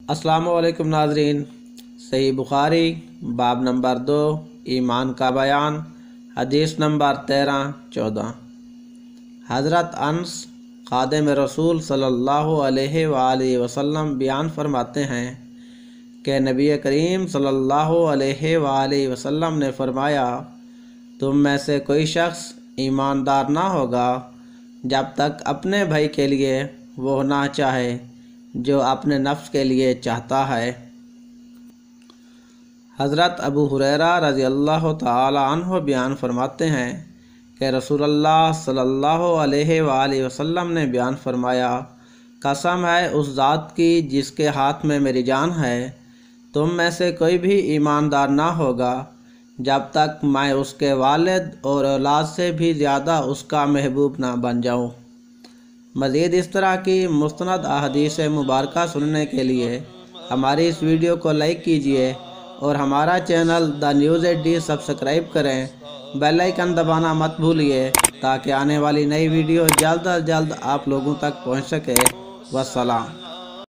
अस्सलामु अलैकुम नाज़रीन। सही बुखारी बाब नंबर 2 ईमान का बयान हदीस नंबर 13-14। हज़रत अनस खादिम रसूल सल्लल्लाहु अलैहि वसल्लम बयान फरमाते हैं कि नबी करीम सल्लल्लाहु अलैहि वसल्लम ने फरमाया, तुम में से कोई शख्स ईमानदार ना होगा जब तक अपने भाई के लिए वो ना चाहे जो अपने नफ्स के लिए चाहता है। हज़रत अबू हुरैरा रज़ी अल्लाह तआला अन्हु बयान फरमाते हैं कि रसूलुल्लाह सल्लल्लाहु अलैहि वसल्लम ने बयान फरमाया, कसम है उस ज़ात की जिसके हाथ में मेरी जान है, तुम में से कोई भी ईमानदार ना होगा जब तक मैं उसके वालिद और औलाद से भी ज़्यादा उसका महबूब ना बन जाऊँ। मज़ीद इस तरह की मुस्तनद अहादीस मुबारका सुनने के लिए हमारी इस वीडियो को लाइक कीजिए और हमारा channel the news AD subscribe करें। बेल आइकन दबाना मत भूलिए ताकि आने वाली नई वीडियो जल्द अज जल्द आप लोगों तक पहुंच सके। वस्सलाम।